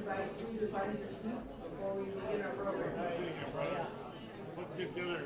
invite you to find your seat before we begin our program. Let's get dinner.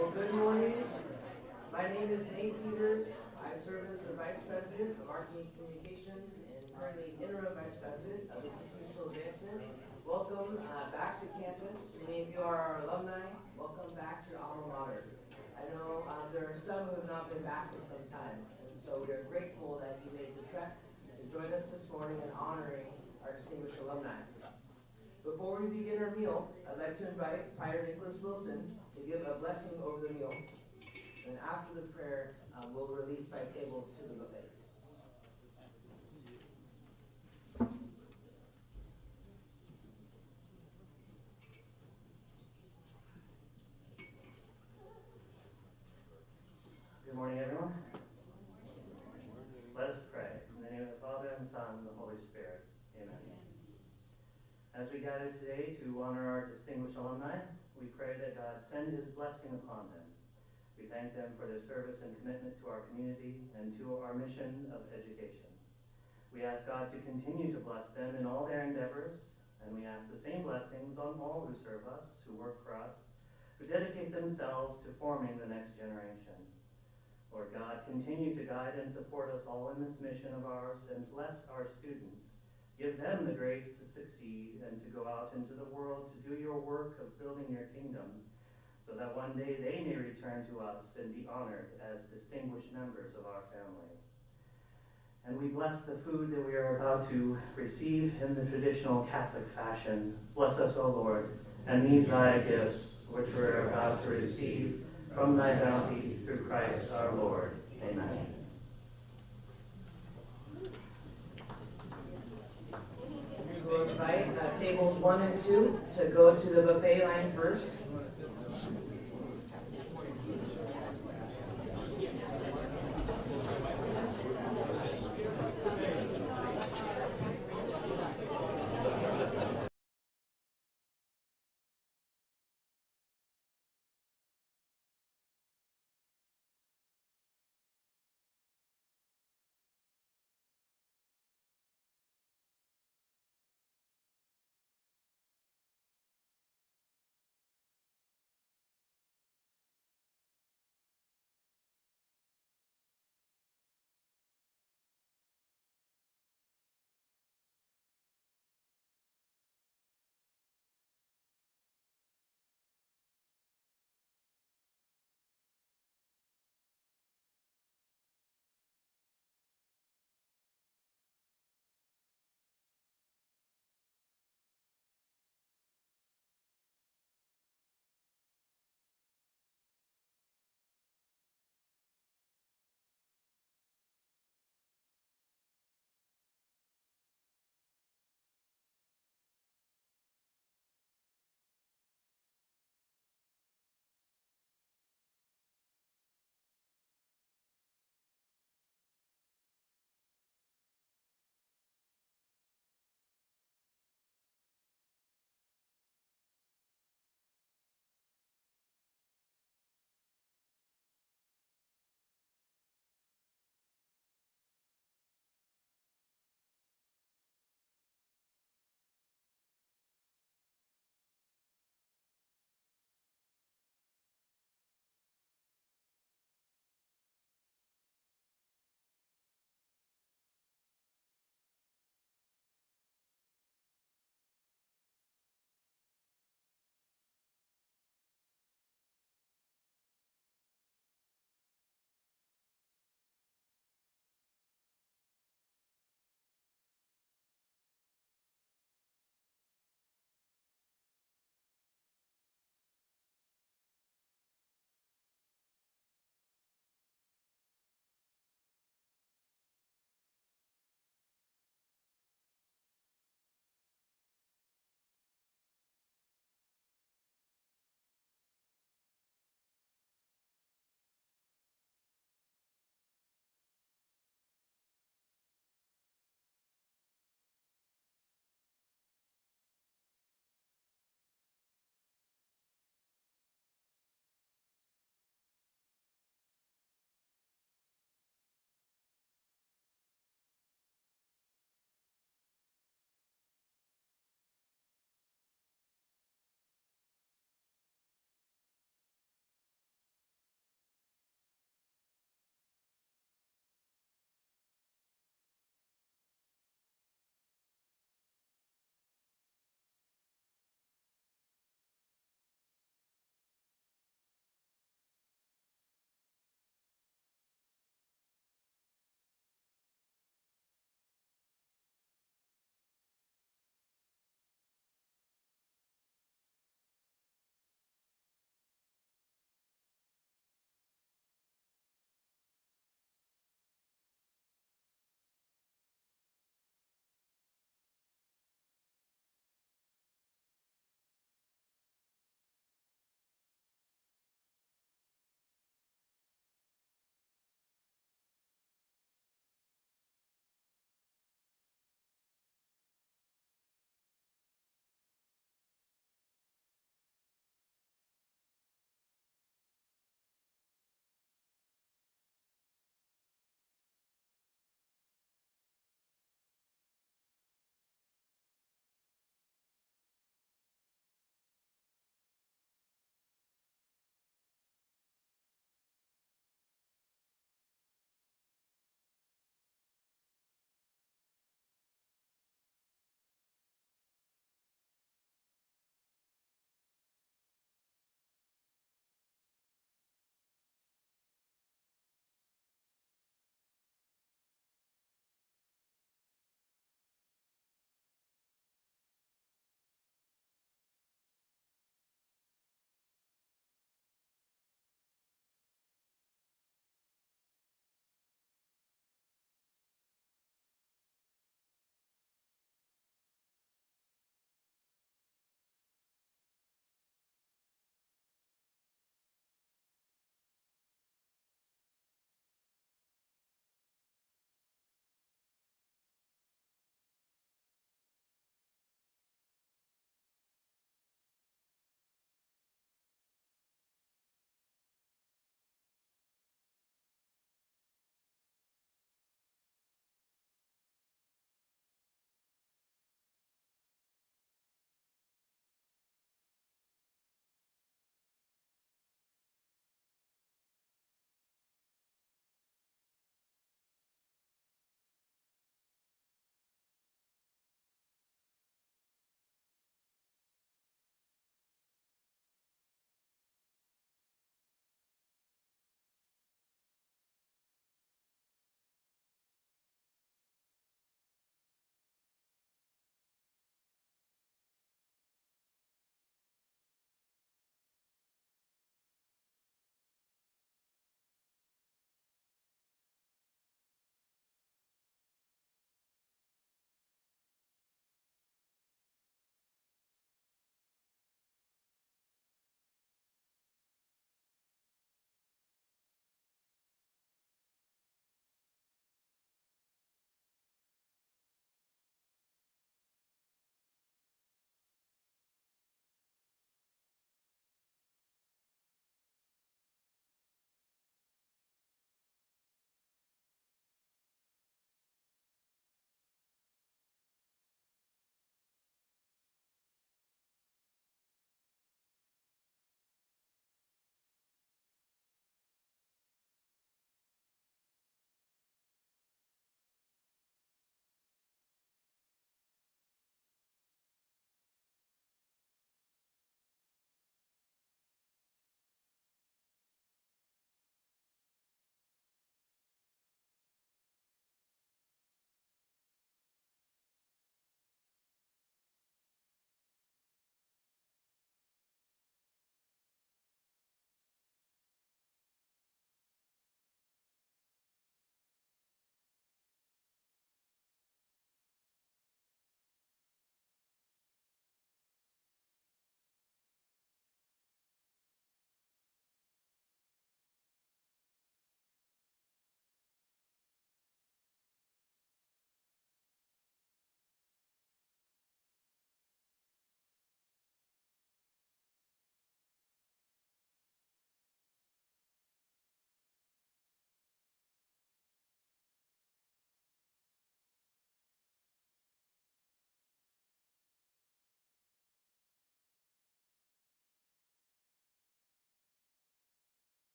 Well, good morning. My name is Nate Peters. I serve as the Vice President of Marketing Communications and currently Interim Vice President of Institutional Advancement. Welcome back to campus. Many of you are our alumni. Welcome back to your alma mater. I know there are some who have not been back in some time, and so we are grateful that you made the trek to join us this morning in honoring our distinguished alumni. Before we begin our meal, I'd like to invite Prior Nicholas Wilson to give a blessing over the meal. And after the prayer, we'll release by tables to the buffet. Good morning, everyone. Let us pray. In the name of the Father, and the Son, and the Holy Spirit. Amen. As we gather today to honor our distinguished alumni, we pray that God send his blessing upon them. We thank them for their service and commitment to our community and to our mission of education. We ask God to continue to bless them in all their endeavors, and we ask the same blessings on all who serve us, who work for us, who dedicate themselves to forming the next generation. Lord God, continue to guide and support us all in this mission of ours, and bless our students. Give them the grace to succeed and to go out into the world to do your work of building your kingdom, so that one day they may return to us and be honored as distinguished members of our family. And we bless the food that we are about to receive in the traditional Catholic fashion. Bless us, O Lord, and these thy gifts, which we are about to receive from thy bounty through Christ our Lord. Amen. We'll invite tables 1 and 2 to go to the buffet line first.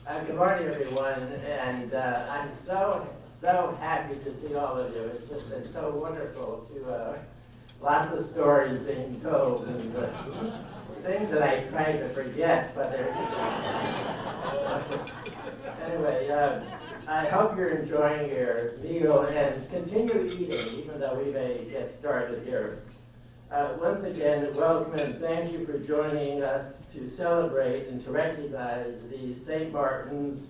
Good morning, everyone, and I'm so happy to see all of you. It's just been so wonderful to lots of stories being told and things that I try to forget, but anyway, I hope you're enjoying your meal and continue eating, even though we may get started here. Once again, welcome and thank you for joining us to celebrate and to recognize the St. Martin's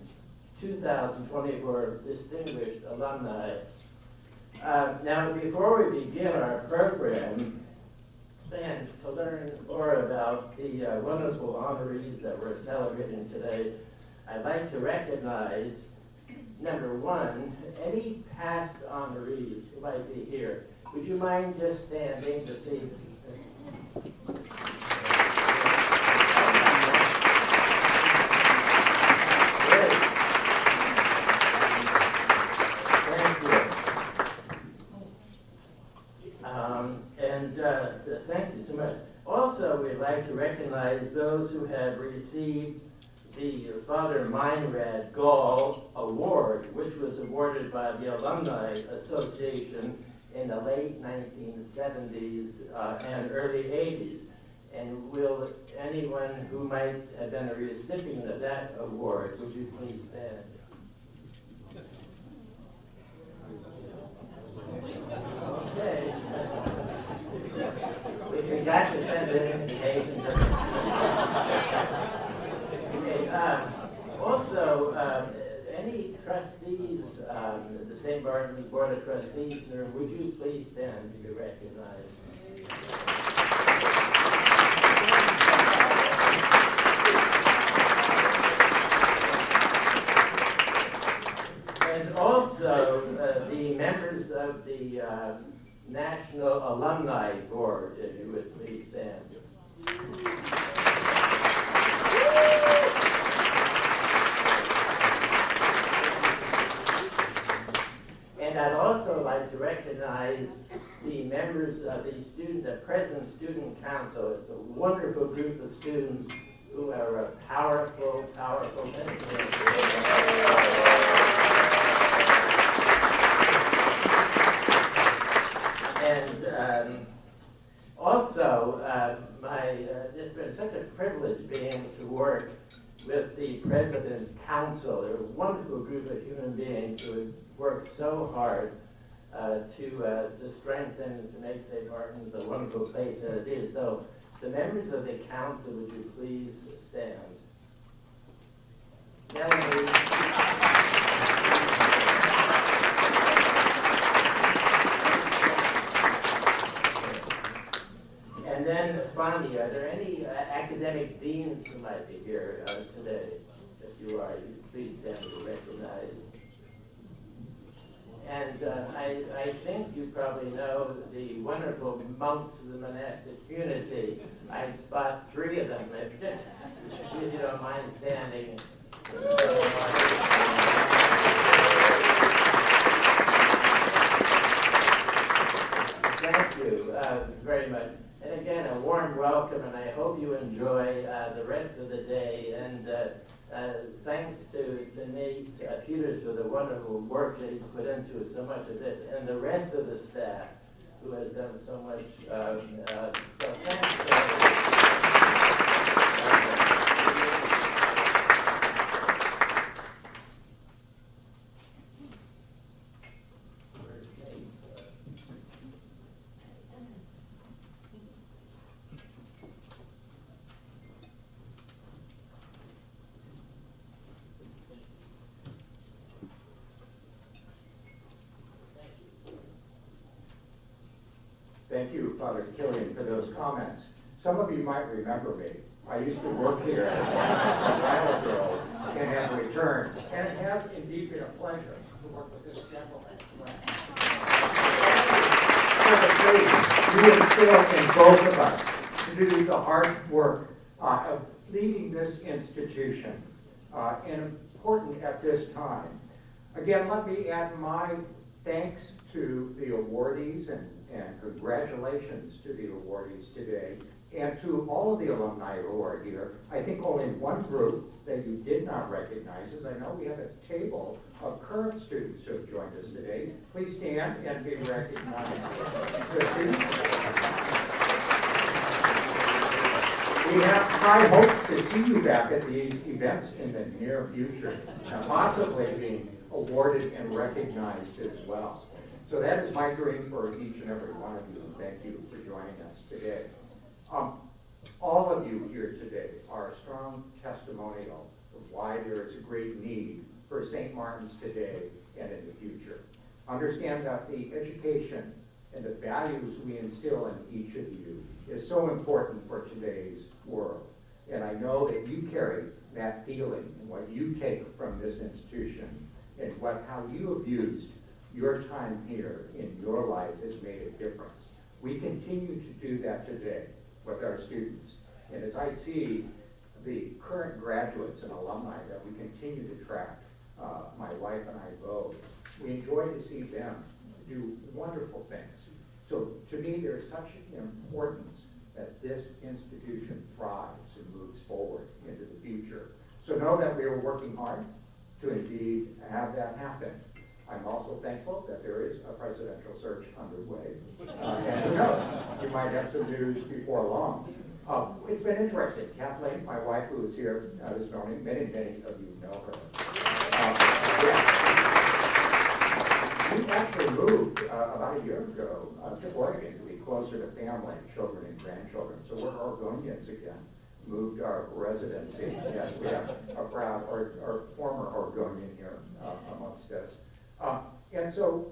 2024 Distinguished Alumni. Now, before we begin our program, and to learn more about the wonderful honorees that we're celebrating today, I'd like to recognize, number one, any past honorees who might be here. Would you mind just standing to see? Great. Thank you. So thank you so much. Also, we'd like to recognize those who have received the Father Meinrad Gall Award, which was awarded by the Alumni Association in the late 1970s and early 80s. And will anyone who might have been a recipient of that award, would you please stand? Okay. We forgot to send an invitation. Okay. Also, any trustees, the St. Martin's Board of Trustees, would you please stand to be recognized? And also, the members of the National Alumni Board, if you would please stand. And I'd also like to recognize the members of the President Student Council. It's a wonderful group of students who are a powerful influence. And also, it's been such a privilege being able to work with the President's Council. They're a wonderful group of human beings who have worked so hard to strengthen and to make St. Martin's a wonderful place that it is. So, the members of the council, would you please stand? Melanie. And then, finally, are there any academic deans who might be here today? If you are, please stand to be recognized. And I think you probably know the wonderful monks of the monastic community. I spot 3 of them. If you don't mind standing. Thank you very much. And again, a warm welcome, and I hope you enjoy the rest of the day. And thanks to Nate Peters for the wonderful work that he's put into so much of this, and the rest of the staff who has done so much. So thanks. Thank you, Father Killian, for those comments. Some of you might remember me. I used to work here a while ago and have returned. And it has indeed been a pleasure to work with this gentleman. You instill in both of us to do the hard work of leading this institution, and important at this time. Again, let me add my thanks to the awardees and congratulations to the awardees today, And to all of the alumni who are here, I think only one group that you did not recognize is I know we have a table of current students who have joined us today. Please stand and be recognized. We have high hopes to see you back at these events in the near future, and possibly being awarded and recognized as well. So that is my dream for each and every one of you, and thank you for joining us today. All of you here today are a strong testimonial of why there is a great need for St. Martin's today and in the future. Understand that the education and the values we instill in each of you is so important for today's world. And I know that you carry that feeling and what you take from this institution and how you have used your time here in your life has made a difference. We continue to do that today with our students. And as I see the current graduates and alumni that we continue to track, my wife and I both, we enjoy to see them do wonderful things. So to me, there's such importance that this institution thrives and moves forward into the future. So know that we are working hard to indeed have that happen. I'm also thankful that there is a presidential search underway. And who knows, you might have some news before long. It's been interesting. Kathleen, my wife, who is here this morning, many of you know her. We actually moved about a year ago to Oregon to be closer to family, children, and grandchildren. So we're Oregonians again. Moved our residency. Yes, we have a proud or former Oregonian here amongst us. And so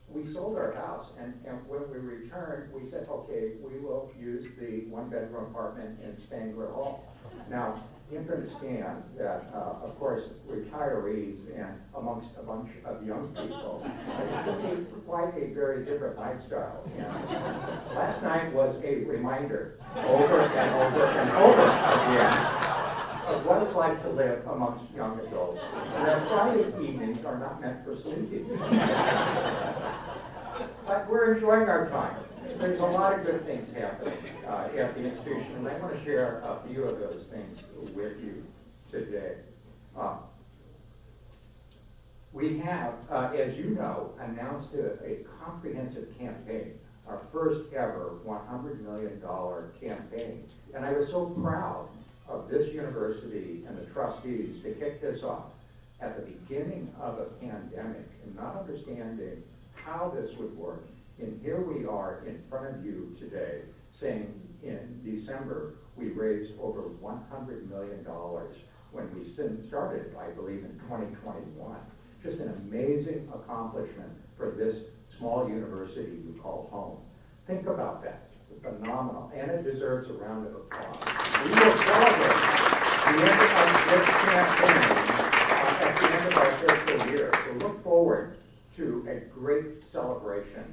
we sold our house, and when we returned, we said, okay, we will use the one-bedroom apartment in Spangler Hall. Now, you have to understand that, of course, retirees and amongst a bunch of young people, it's quite a very different lifestyle. And last night was a reminder over and over and over again of what it's like to live amongst young adults. And that Friday evenings are not meant for sleeping. But we're enjoying our time. There's a lot of good things happening at the institution, and I want to share a few of those things with you today. We have, as you know, announced a comprehensive campaign, our first ever $100 million campaign. And I was so proud of this university and the trustees to kick this off at the beginning of a pandemic and not understanding how this would work. And here we are in front of you today saying in December we raised over $100 million when we started, I believe, in 2021. Just an amazing accomplishment for this small university we call home. Think about that. Phenomenal, and it deserves a round of applause. We will celebrate the end of this campaign at the end of our fiscal year. So look forward to a great celebration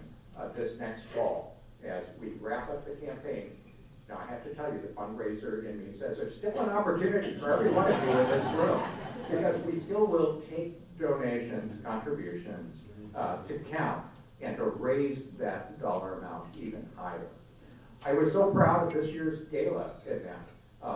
this next fall as we wrap up the campaign. Now, I have to tell you, the fundraiser in me says there's still an opportunity for every one of you in this room, because we still will take donations, contributions to count and to raise that dollar amount even higher. I was so proud of this year's gala event.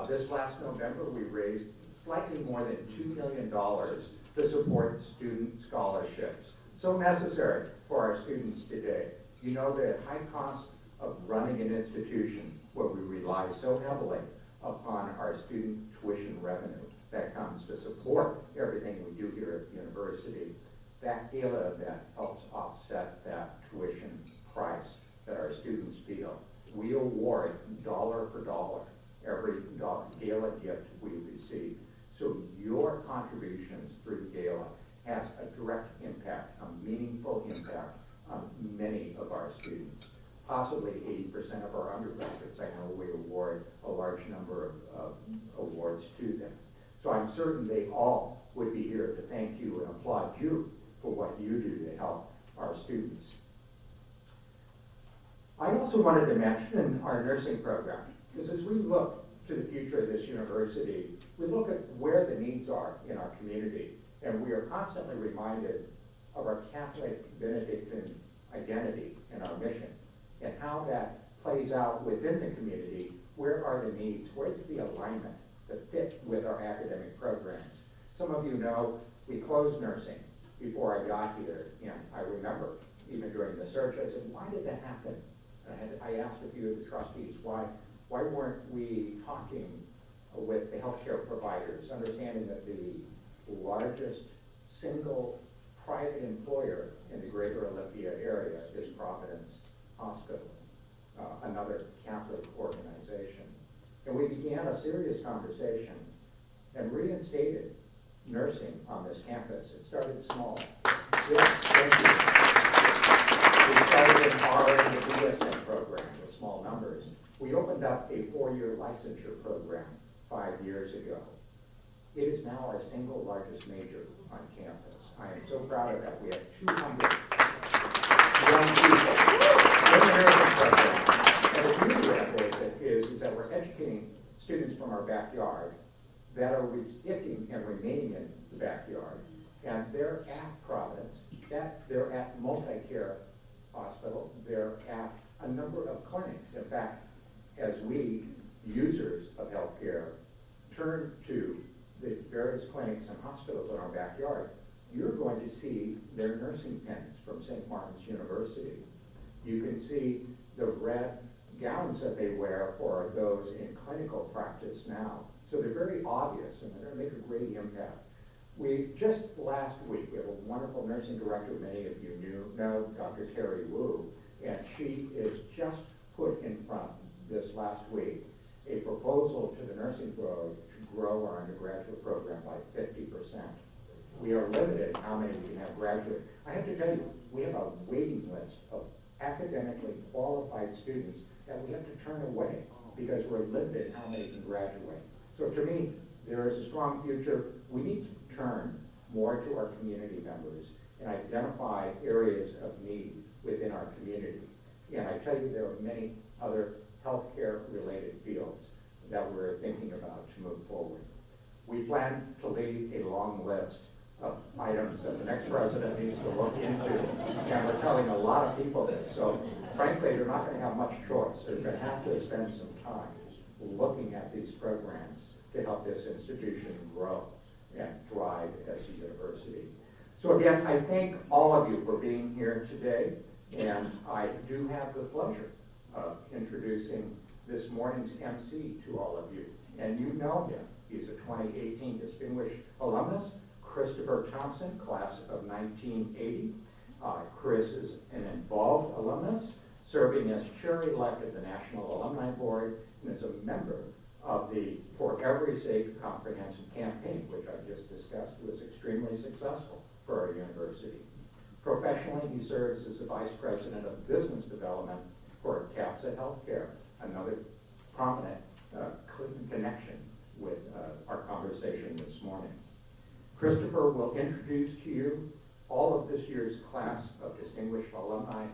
This last November, we raised slightly more than $2 million to support student scholarships. So necessary for our students today. You know the high cost of running an institution where we rely so heavily upon our student tuition revenue that comes to support everything we do here at the university. That gala event helps offset that tuition price that our students feel. We award dollar for dollar every gala gift we receive. So your contributions through gala has a direct impact, a meaningful impact on many of our students. Possibly 80% of our undergraduates, I know we award a large number of awards to them. So I'm certain they all would be here to thank you and applaud you for what you do to help our students. I also wanted to mention our nursing program, because as we look to the future of this university, we look at where the needs are in our community, and we are constantly reminded of our Catholic Benedictine identity and our mission, and how that plays out within the community. Where are the needs? Where's the alignment, the fit with our academic programs? Some of you know we closed nursing before I got here, and I remember even during the search, I said, why did that happen? And I asked a few of the trustees, why weren't we talking with the healthcare providers, understanding that the largest single private employer in the greater Olympia area is Providence Hospital, another Catholic organization. And we began a serious conversation and reinstated nursing on this campus. It started small. Yes, thank you. We started an RN and BSN program with small numbers. We opened up a 4-year licensure program 5 years ago. It is now our single largest major on campus. I am so proud of that. We have 200 young people in the nursing program. And the beauty of it is that we're educating students from our backyard that are sticking and remaining in the backyard. And they're at Providence, they're at Multi-Care Hospital, they're at a number of clinics. In fact, as we, users of healthcare, turn to the various clinics and hospitals in our backyard, you're going to see their nursing pins from St. Martin's University. You can see the red gowns that they wear for those in clinical practice now. So they're very obvious, and they're going to make a great impact. We just last week, we have a wonderful nursing director many of you know, Dr. Terry Wu, and she is just put in front this last week a proposal to the nursing board to grow our undergraduate program by 50%. We are limited in how many we can have graduate. I have to tell you, we have a waiting list of academically qualified students that we have to turn away because we're limited in how many can graduate. So to me, there is a strong future. We need to turn more to our community members and identify areas of need within our community. And I tell you, there are many other healthcare related fields that we're thinking about to move forward. We plan to leave a long list of items that the next president needs to look into. And we're telling a lot of people this. So frankly, they're not going to have much choice. They're going to have to spend some time looking at these programs to help this institution grow and thrive as a university. So again, I thank all of you for being here today. And I do have the pleasure of introducing this morning's MC to all of you. And you know him. He's a 2018 Distinguished Alumnus, Christopher Thompson, class of 1980. Chris is an involved alumnus, serving as chair-elect of the National Alumni Board, and is a member of the For Every Safe Comprehensive campaign, which I just discussed was extremely successful for our university. Professionally, he serves as the Vice President of Business Development for CAPSA Healthcare, another prominent connection with our conversation this morning. Christopher will introduce to you all of this year's class of distinguished alumni.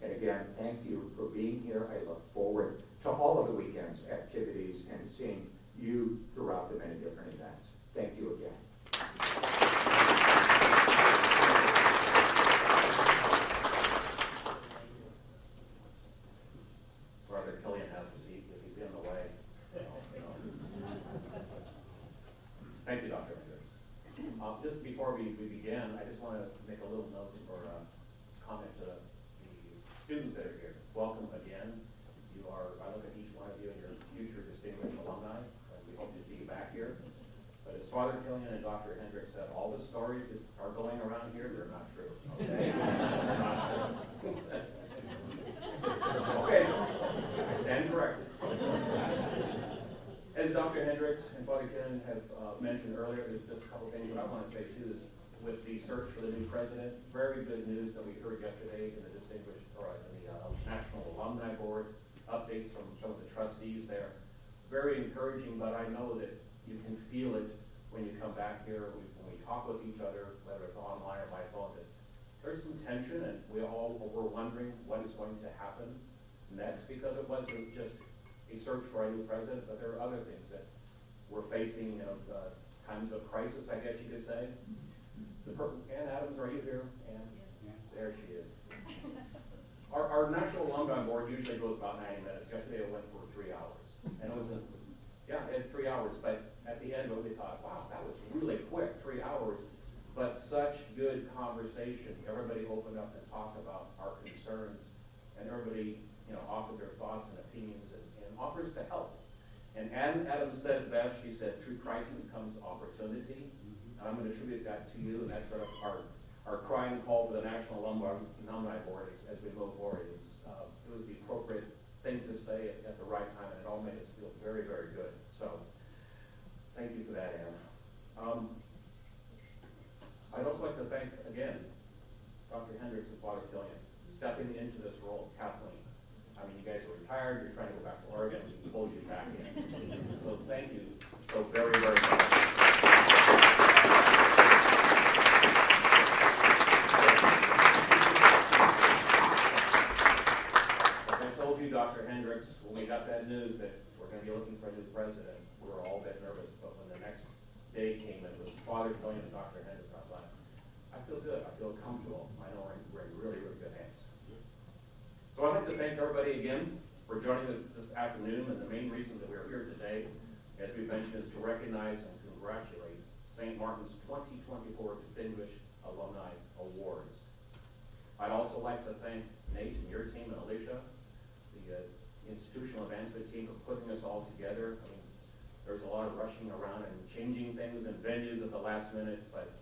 And again, thank you for being here. I look forward to all of the weekend's activities and seeing you throughout the many different events. Thank you again. Brother Killian has the seat if he's in the way. Thank you, Dr. Hendricks. Just before we begin, I just want to make a little note or comment to the students that are here. Welcome again. You are, I look at each one of you and your future distinguished alumni, and we hope to see you back here. But as Father Killian and Dr. Hendricks said, all the stories that are going around here, they're not true. Okay? Okay, I stand corrected. As Dr. Hendricks and Father Killian have mentioned earlier, there's just a couple things that I want to say too. Is with the search for the new president, very good news that we heard yesterday in the National Alumni Board, updates from some of the trustees there. Very encouraging, but I know that you can feel it when you come back here, when we talk with each other, whether it's online or by phone, that there's some tension, and we all were wondering what is going to happen next, because it wasn't just a search for a new president, but there are other things that we're facing, times of crisis, I guess you could say. Ann Adams, are you here? Ann? Yeah. There she is. Our National Alumni Board usually goes about 90 minutes thought, wow, that was really quick, 3 hours, but such good conversation. Everybody opened up and talked about our concerns, and everybody, offered their thoughts and opinions and offers to help. And Adam said it best. She said, through crisis comes opportunity. And I'm going to attribute that to you, and that's sort of our crying call to the National Alumni Board as we move forward. It was the appropriate thing to say at the right time, and it all made us feel very, very good. So thank you for that, Ann. I'd also like to thank, again, Dr. Hendricks and Father Killian, stepping into this role, Kathleen. I mean, you guys are retired, you're trying to go back to Oregon, we pulled you back in. So thank you so very, very much. As I told you, Dr. Hendricks, when we got that news that we're going to be looking for a new president, we were all a bit nervous, but when the next day came, it was Father Killian and Dr. Hendricks. I feel good. I feel comfortable. I know we're in really, really good hands. So I'd like to thank everybody again for joining us this afternoon. And the main reason that we're here today, as we mentioned, is to recognize and congratulate St. Martin's 2024 Distinguished Alumni Awards. I'd also like to thank Nate and your team and Alicia, the institutional advancement team, for putting us all together. I mean, there's a lot of rushing around and changing things and venues at the last minute, but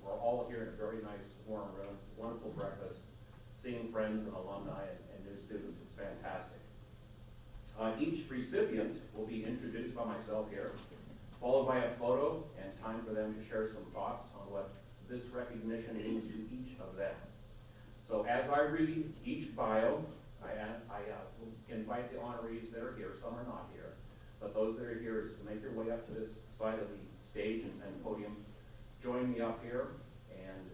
we're all here in a very nice, warm room, wonderful breakfast, seeing friends and alumni and new students. It's fantastic. Each recipient will be introduced by myself here, followed by a photo and time for them to share some thoughts on what this recognition means to each of them. So as I read each bio, I will invite the honorees that are here. Some are not here, but those that are here is to make your way up to this side of the stage and podium. Join me up here, and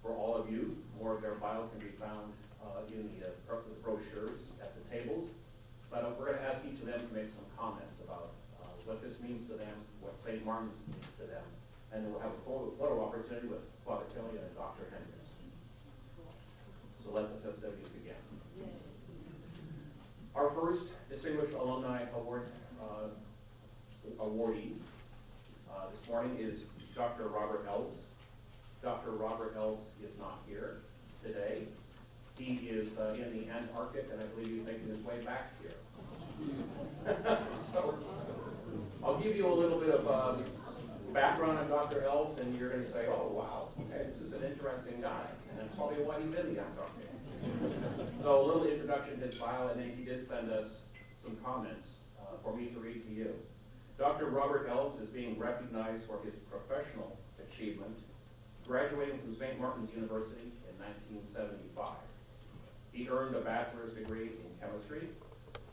for all of you, more of their bio can be found in the brochures at the tables. But we're going to ask each of them to make some comments about what this means to them, what St. Martin's means to them, and then we'll have a photo opportunity with Father Killian and Dr. Hendricks. So let the festivities begin. Our first Distinguished Alumni Award awardee this morning is Dr. Robert Elves. Dr. Robert Elves is not here today. He is in the Antarctic, and I believe he's making his way back here. So I'll give you a little bit of background on Dr. Elves, and you're going to say, oh, wow, okay, this is an interesting guy, and that's probably why he's in the Antarctic. So a little introduction to his bio, and then he did send us some comments for me to read to you. Dr. Robert Elves is being recognized for his professional achievement, graduating from St. Martin's University in 1975. He earned a bachelor's degree in chemistry,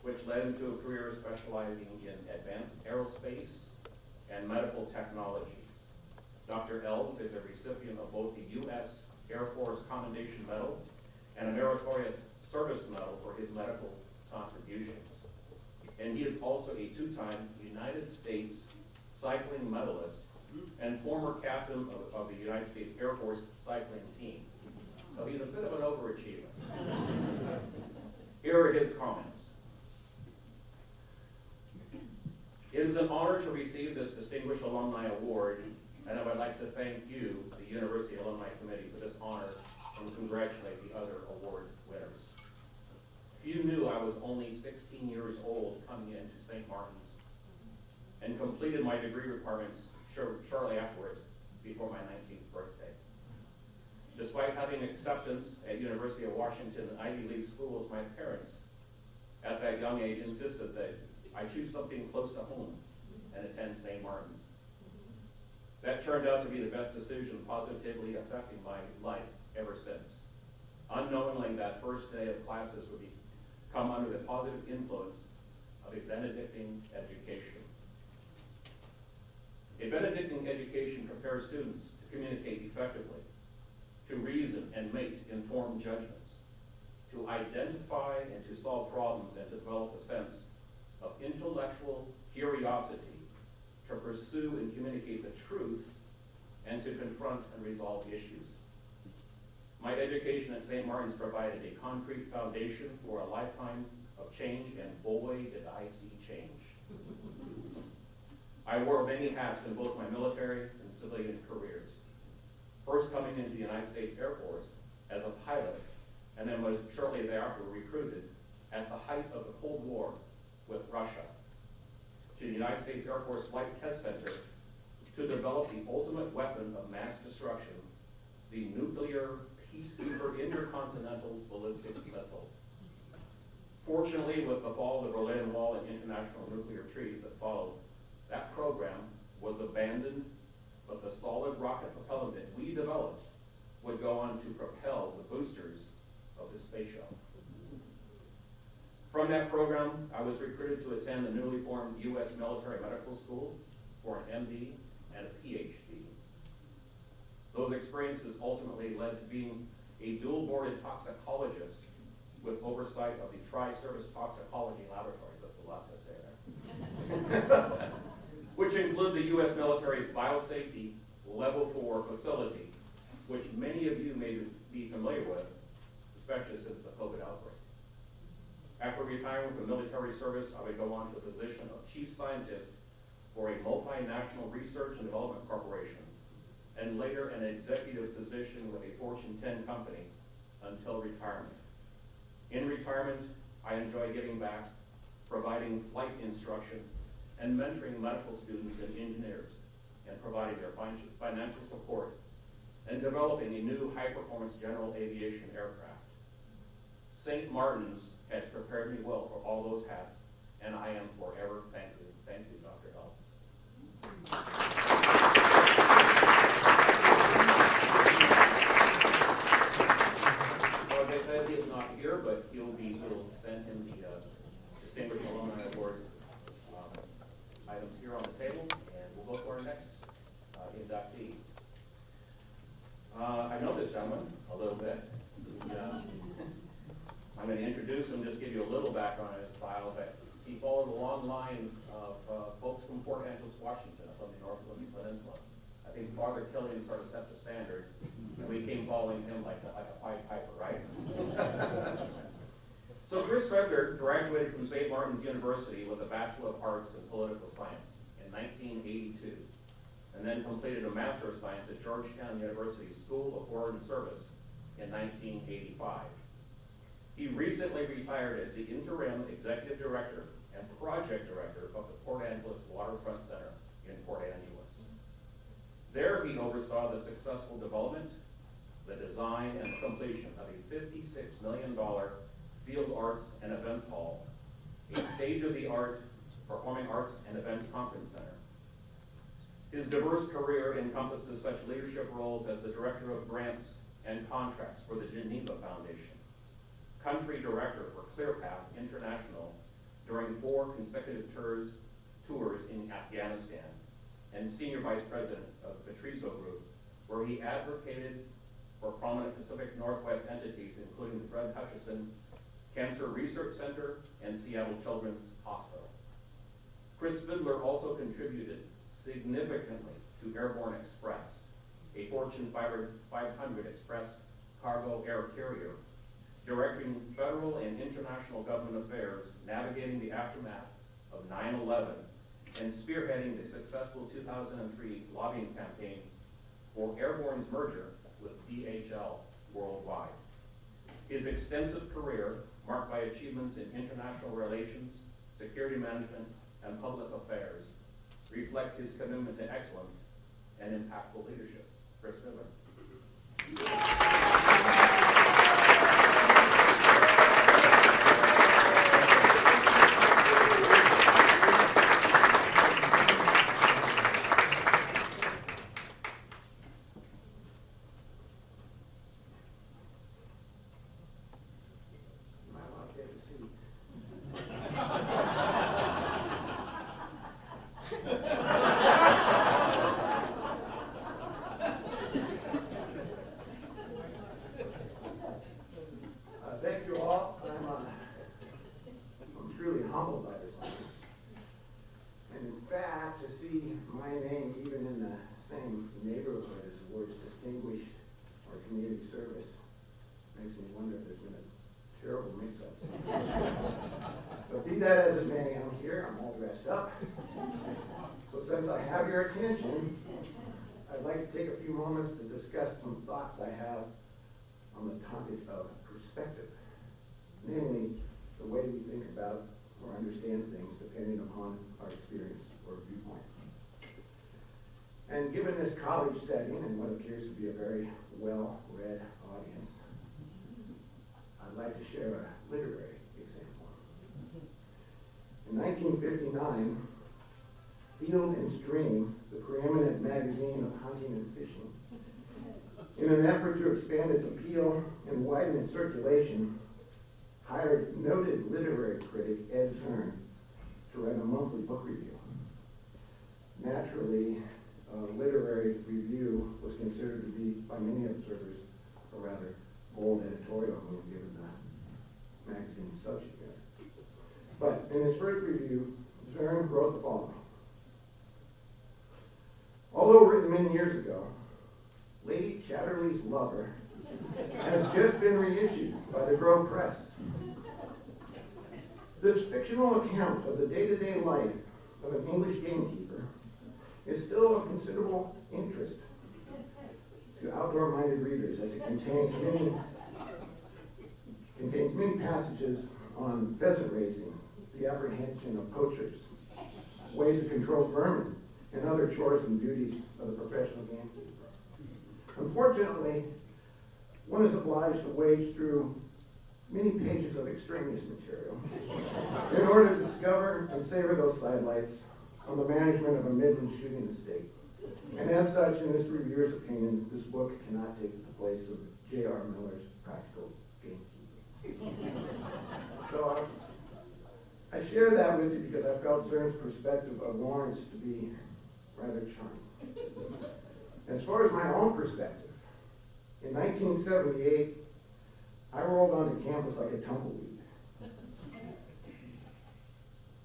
which led him to a career specializing in advanced aerospace and medical technologies. Dr. Elves is a recipient of both the U.S. Air Force Commendation Medal and a Meritorious Service Medal for his medical contributions. And he is also a two-time United States cycling medalist and former captain of the United States Air Force cycling team. So he's a bit of an overachiever. Here are his comments. It is an honor to receive this Distinguished Alumni Award, and I would like to thank you, the University Alumni Committee, for this honor and congratulate the other award winners. Few knew I was only 16 years old coming into St. Martin's and completed my degree requirements shortly afterwards, before my 19th birthday. Despite having acceptance at University of Washington and Ivy League schools, my parents at that young age insisted that I choose something close to home and attend St. Martin's. That turned out to be the best decision, positively affecting my life ever since. Unknowingly, that first day of classes would come under the positive influence of a Benedictine education. A Benedictine education prepares students to communicate effectively, to reason and make informed judgments, to identify and to solve problems, and to develop a sense of intellectual curiosity, to pursue and communicate the truth, and to confront and resolve issues. My education at St. Martin's provided a concrete foundation for a lifetime of change, and boy, did I see change. I wore many hats in both my military and civilian careers. First coming into the United States Air Force as a pilot, and then was shortly thereafter recruited at the height of the Cold War with Russia to the United States Air Force Flight Test Center to develop the ultimate weapon of mass destruction, the nuclear peacekeeper intercontinental ballistic missile. Fortunately, with the fall of the Berlin Wall and international nuclear treaties that followed, that program was abandoned, but the solid rocket propellant that we developed would go on to propel the boosters of the space shuttle. From that program, I was recruited to attend the newly formed U.S. Military Medical School for an MD and a PhD. Those experiences ultimately led to being a dual-boarded toxicologist with oversight of the Tri-Service Toxicology Laboratories. That's a lot to say there. Which include the U.S. military's biosafety Level 4 facility, which many of you may be familiar with, especially since the COVID outbreak. After retiring from military service, I would go on to the position of chief scientist for a multinational research and development corporation, and later an executive position with a Fortune 10 company until retirement. In retirement, I enjoy giving back, providing flight instruction, and mentoring medical students and engineers, and providing their financial support, and developing a new high-performance general aviation aircraft. St. Martin's has prepared me well for all those hats, and I am forever thankful. Thank you, Dr. Ellis. So as I said, he is not here, but we'll send him the Distinguished Alumni Award items here on the table, and we'll go to our next inductee. I know this gentleman a little bit. I'm going to introduce him, just give you a little background on his file, but he followed a long line of folks from Port Angeles, Washington, up on the North Limit Peninsula. I think Father Killian sort of set the standard, and we came following him like a Pied Piper, right? So Chris Fredler graduated from St. Martin's University with a Bachelor of Arts in Political Science in 1982, and then completed a Master of Science at Georgetown University School of Foreign Service in 1985. He recently retired as the interim executive director and project director of the Port Angeles Waterfront Center in Port Angeles. There he oversaw the successful development, the design, and completion of a $56 million field arts and events hall, a state-of-the-art performing arts and events conference center. His diverse career encompasses such leadership roles as the director of grants and contracts for the Geneva Foundation, country director for ClearPath International during 4 consecutive tours in Afghanistan, and senior vice president of the Patriso Group, where he advocated for prominent Pacific Northwest entities, including the Fred Hutchison Cancer Research Center and Seattle Children's Hospital. Chris Fidler also contributed significantly to Airborne Express, a Fortune 500 express cargo air carrier, directing federal and international government affairs, navigating the aftermath of 9/11, and spearheading the successful 2003 lobbying campaign for Airborne's merger with DHL worldwide. His extensive career, marked by achievements in international relations, security management, and public affairs, reflects his commitment to excellence and impactful leadership. Chris Miller. like to take a few moments to discuss some thoughts I have on the topic of perspective, namely the way we think about or understand things depending upon our experience or viewpoint. And given this college setting and what appears to be a very well-read audience, I'd like to share a literary example. In 1959, Field and Stream, the preeminent magazine of hunting and fishing, in an effort to expand its appeal and widen its circulation, hired noted literary critic Ed Zern to write a monthly book review. Naturally, literary review was considered to be, by many observers, a rather bold editorial move given the magazine's subject matter. But in his first review, Zern wrote the following. Although written many years ago, Lady Chatterley's Lover has just been reissued by the Grove Press. This fictional account of the day-to-day life of an English gamekeeper is still of considerable interest to outdoor-minded readers, as it contains many passages on pheasant raising, the apprehension of poachers, ways to control vermin, and other chores and duties of the professional gamekeeper. Unfortunately, one is obliged to wade through many pages of extraneous material in order to discover and savor those sidelights on the management of a Midland shooting estate. And as such, in this reviewer's opinion, this book cannot take the place of J.R. Miller's Practical Gamekeeping. So I share that with you because I felt Zern's perspective of Lawrence to be rather charming. As far as my own perspective, in 1978, I rolled onto campus like a tumbleweed.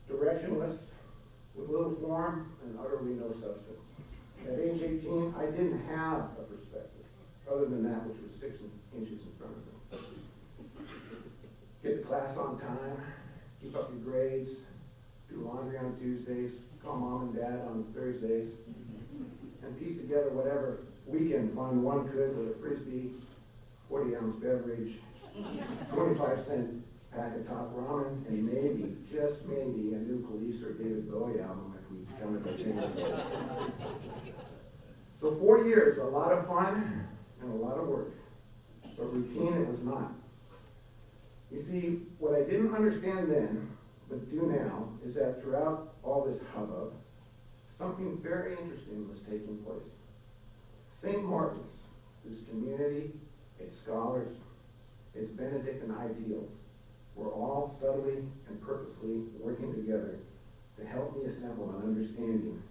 Directionless, with little form and utterly no substance. At age 18, I didn't have a perspective, other than that which was 6 inches in front of me. Get to class on time, keep up your grades, do laundry on Tuesdays, call mom and dad on Thursdays, and piece together whatever weekend fun one could with a Frisbee, 40-ounce beverage, 25-cent pack of top ramen, and maybe, just maybe, a new Police or David Bowie album if we come to things. So 4 years, a lot of fun and a lot of work, but routine it was not. You see, what I didn't understand then, but do now, is that throughout all this hubbub, something very interesting was taking place. St. Martin's, this community, its scholars, its Benedictine ideals, were all subtly and purposely working together to help me assemble an understanding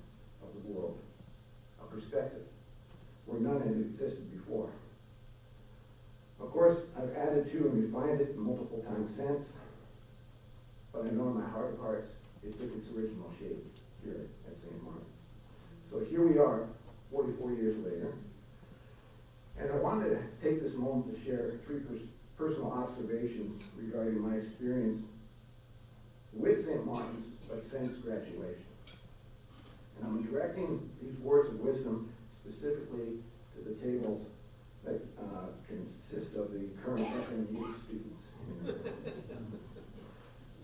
of the world, a perspective where none had existed before. Of course, I've added to and refined it multiple times since, but I know in my heart of hearts it took its original shape here at St. Martin's. So here we are, 44 years later, and I wanted to take this moment to share 3 personal observations regarding my experience with St. Martin's, but since graduation. And I'm directing these words of wisdom specifically to the tables that consist of the current SMU students.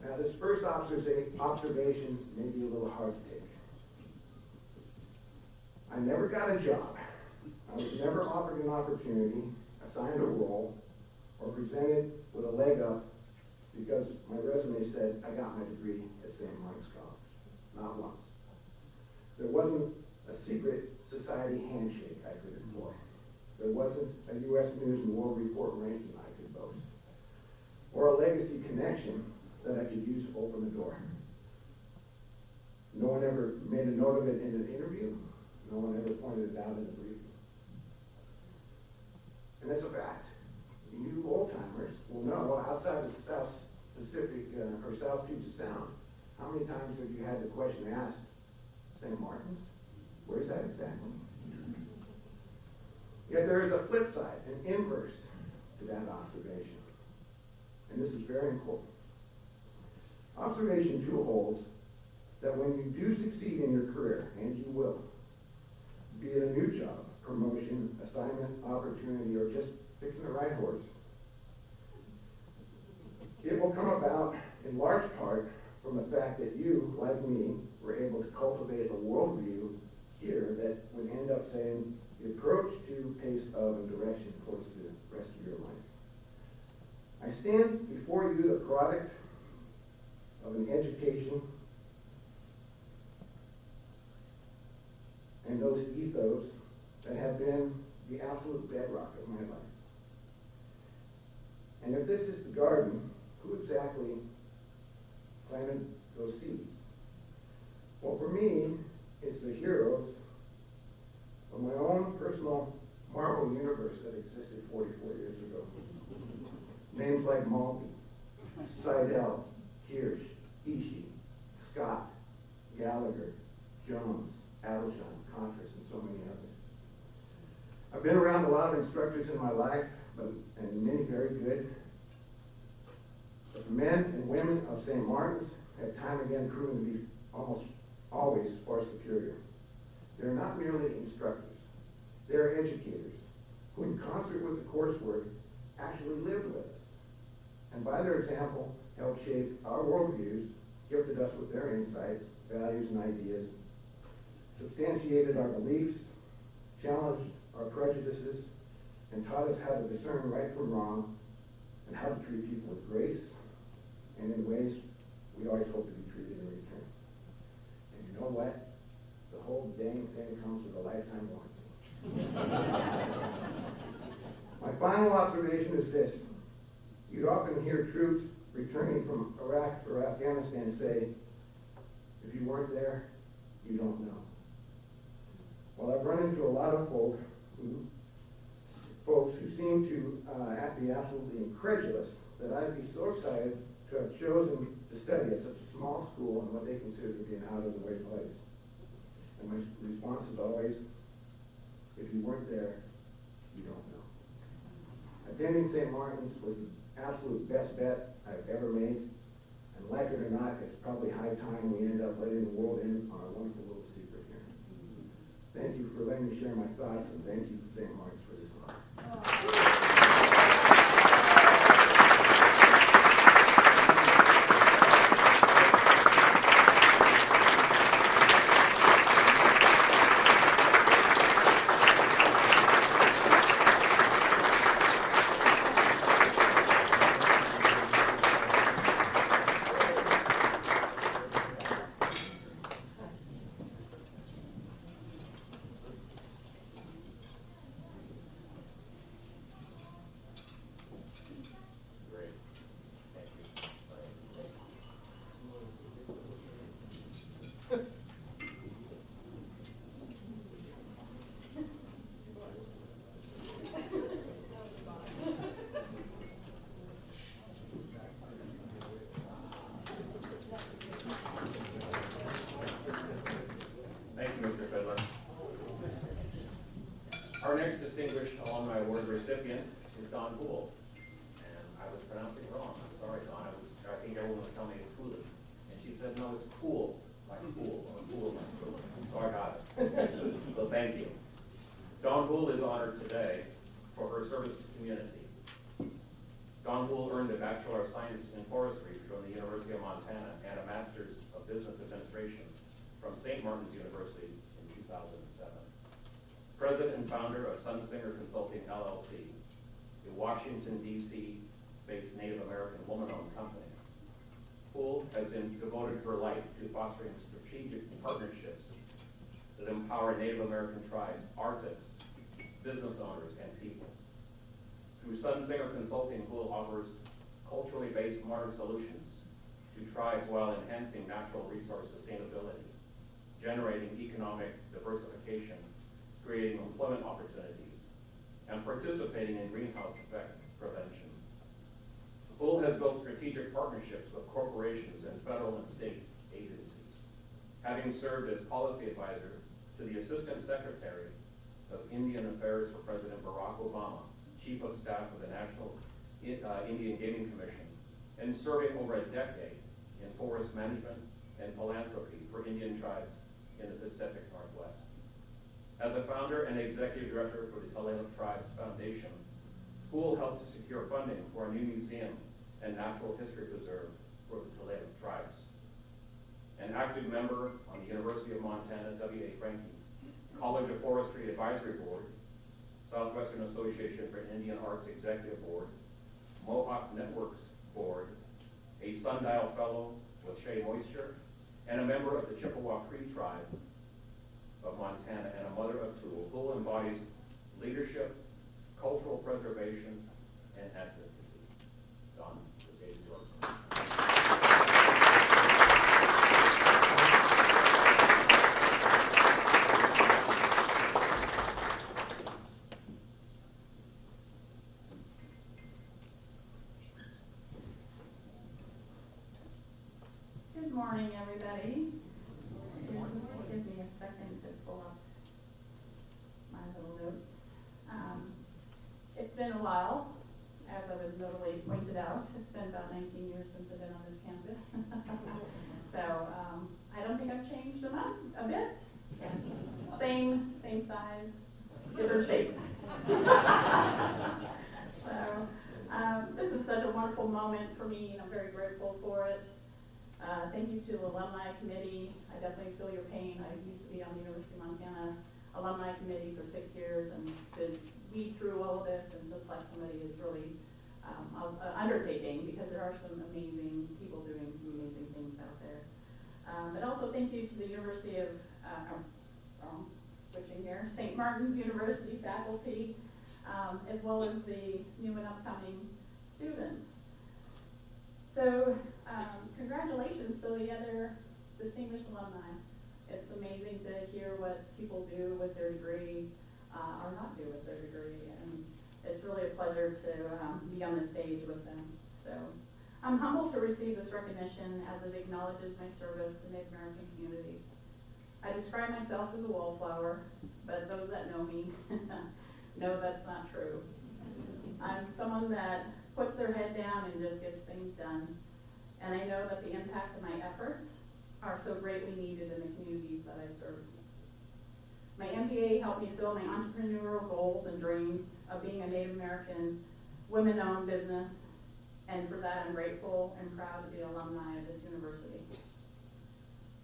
Now, this first observation may be a little hard to take. I never got a job. I was never offered an opportunity, assigned a role, or presented with a leg up because my resume said I got my degree at St. Martin's College. Not once. There wasn't a secret society handshake I could employ. There wasn't a U.S. News and World Report ranking I could boast. Or a legacy connection that I could use to open the door. No one ever made a note of it in an interview. No one ever pointed it out in a briefing. And that's a fact. You old-timers will know, outside the South Pacific or South Puget Sound, how many times have you had the question asked, St. Martin's? Where's that exactly? Yet there is a flip side, an inverse to that observation. And this is very important. Observation 2 holds that when you do succeed in your career, and you will, be it a new job, promotion, promotion, assignment, opportunity, or just picking the right horse. It will come about in large part from the fact that you, like me, were able to cultivate a worldview here that would end up saying the approach to, pace of, and direction towards the rest of your life. I stand before you the product of an education and those ethos that have been the absolute bedrock of my life. And if this is the garden, who exactly planted those seeds? Well, for me, it's the heroes of my own personal Marvel universe that existed 44 years ago. Names like Maltby, Seidel, Kirsch, Ishii, Scott, Gallagher, Jones, Adelson, Contras, and so many others. I've been around a lot of instructors in my life, and many very good. But the men and women of St. Martin's have time again proven to be almost always far superior. They're not merely instructors. They're educators who, in concert with the coursework, actually lived with us. And by their example, helped shape our worldviews, gifted us with their insights, values, and ideas, substantiated our beliefs, challenged our prejudices, and taught us how to discern right from wrong, and how to treat people with grace, and in ways we always hope to be treated in return. And you know what? The whole dang thing comes with a lifetime warranty. My final observation is this. You'd often hear troops returning from Iraq or Afghanistan say, if you weren't there, you don't know. Well, I've run into a lot of folks who seem to be absolutely incredulous that I'd be so excited to have chosen to study at such a small school in what they consider to be an out-of-the-way place. And my response is always, if you weren't there, you don't know. Attending St. Martin's was the absolute best bet I've ever made, and like it or not, it's probably high time we end up letting the world in on our wonderful little secret here. Thank you for letting me share my thoughts, and thank you to St. Martin's for this honor. Our next distinguished alumni award recipient is Dawn Poole. And I was pronouncing it wrong. I'm sorry, Dawn. I think everyone was telling me it's foolish. And she said, no, it's cool, like cool, or cool like cool. So I got it. So thank you. Dawn Poole is honored today for her service to community. Dawn Poole earned a Bachelor of Science in Forestry from the University of Montana and a Master's of Business Administration from St. Martin's University in 2007. President and founder of Sunsinger Consulting, LLC, a Washington, D.C. based Native American woman-owned company. Poole has devoted her life to fostering strategic partnerships that empower Native American tribes, artists, business owners, and people. Through Sunsinger Consulting, Poole offers culturally based modern solutions to tribes while enhancing natural resource sustainability, generating economic diversification, creating employment opportunities, and participating in greenhouse effect prevention. Poole has built strategic partnerships with corporations and federal and state agencies, having served as policy advisor to the Assistant Secretary of Indian Affairs for President Barack Obama, Chief of Staff of the National Indian Gaming Commission, and serving over a decade in forest management and philanthropy for Indian tribes in the Pacific Northwest. As a founder and executive director for the Tulalip Tribes Foundation, school helped to secure funding for a new museum and natural history preserve for the Tulalip Tribes. An active member on the University of Montana W.A. Franke College of Forestry Advisory Board, Southwestern Association for Indian Arts Executive Board, Mohawk Networks Board, a Sundial Fellow with Shea Moisture, and a member of the Chippewa Cree Tribe of Montana, and a mother of two, who embodies leadership, cultural preservation, and advocacy. Don, the stage is yours. Good morning, everybody. Give me a second to pull up my little notes. It's been a while, as I was notably pointed out. It's been about 19 years since I've been on this campus. So I don't think I've changed a bit. Yes. Same size, different shape. So this is such a wonderful moment for me, and I'm very grateful for it. Thank you to the Alumni Committee. I definitely feel your pain. I used to be on the University of Montana Alumni Committee for 6 years, and to weed through all of this and to select somebody is really an undertaking, because there are some amazing people doing some amazing things out there. But also thank you to the University of, switching here, St. Martin's University faculty, as well as the new and upcoming students. So congratulations to the other distinguished alumni. It's amazing to hear what people do with their degree or not do with their degree, and it's really a pleasure to be on the stage with them. So I'm humbled to receive this recognition, as it acknowledges my service to Native American communities. I describe myself as a wallflower, but those that know me know that's not true. I'm someone that puts their head down and just gets things done. And I know that the impact of my efforts are so greatly needed in the communities that I serve. My MBA helped me fill my entrepreneurial goals and dreams of being a Native American women-owned business, and for that I'm grateful and proud to be an alumni of this university.